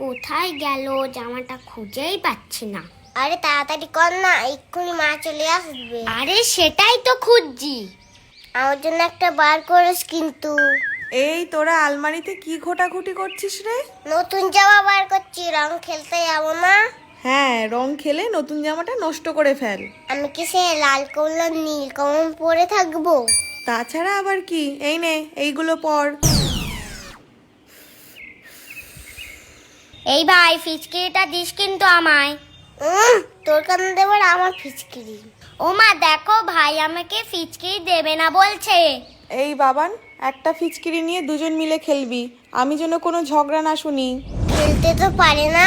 কোথায় গেল জামাটা খুঁজেই পাচ্ছি না। আরে তাড়াতাড়ি কর না, এক্ষুনি মা চলে আসবে। আরে সেটাই তো খুঁজছি। আমার জন্য একটা বার করিস কিন্তু। এই তোরা আলমারিতে কি ঘোটাঘুটি করছিস রে? নতুন জামা বার করছি, রং খেলতে যাবো না? হ্যাঁ, রং খেলে নতুন জামাটা নষ্ট করে ফেল। আমি কি সে লাল কমলা নীল কমল পরে থাকবো? তাছাড়া আবার কি, এই নে এইগুলো পর। এই ভাই ফিচকিরিটা দিস কিন্তু আমায়। তোর কানে দেবার আমার ফিচকিরি। ও মা দেখো ভাই আমাকে ফিচকিরি দেবে না বলছে। এই বাবান, একটা ফিচকিরি নিয়ে দুজন মিলে খেলবি, আমি যেন কোনো ঝগড়া না শুনি। খেলতে তো পারে না,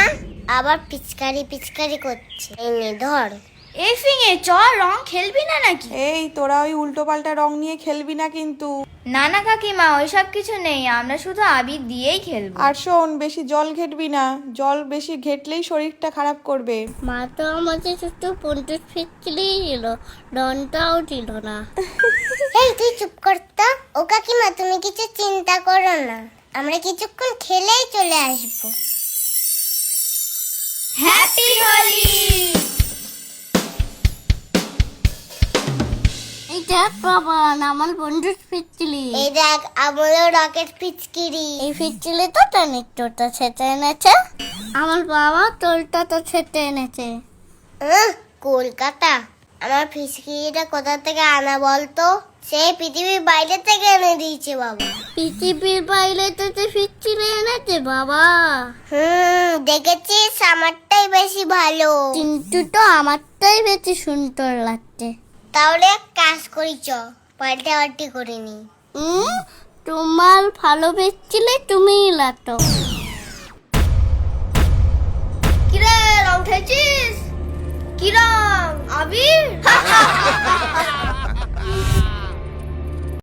আবার পিচকারি পিচকারি করছে। এই নে ধর। এই ফিঙে চ, রং খেলবি না নাকি? এই তোরা ওই উল্টো পাল্টা রং নিয়ে খেলবি না কিন্তু। না না কাকিমা, ওইসব কিছু নেই, আমরা শুধু আবির দিয়েই খেলবো। আর শোন, বেশি জল ঘেটবি না, জল বেশি ঘেটলেই শরীরটা খারাপ করবে। মা তো আমাকে শুধু 50 ফিচকিরি দিল, রনটাও দিল না। এই তুই চুপ কর তো। ও কাকিমা তুমি কিছু চিন্তা করো না, আমরা কিছুক্ষণ খেলেই চলে আসবো। হ্যাপি হোলি। এই দেখ বাবা, আমার বন্ধুর ফিচকিরি। এই দেখ আমারও রকেট ফিচকিরি। এই ফিচকিরি তো টানির তোরটা ছেটে এনেছে, আমার বাবা তোরটা তো ছেটে এনেছে। কলকাতা। আমার ফিচকিরিটা কোথা থেকে আনা বলতো? সেই পৃথিবীর বাইরে থেকে এনে দিয়েছে বাবা। পৃথিবীর বাইরে থেকে ফিচকিরি এনেছে বাবা? দেখেছিস, আমারটাই বেশি ভালো। কিন্তু তো আমারটাই বেশি সুন্দর লাগছে। তাহলে এক কাজ করি, চ পাল্টাপাল্টি করে নি। তোমার ভালো বেচছিলে তুমিই লাটো। কিরে রং খেলছিস?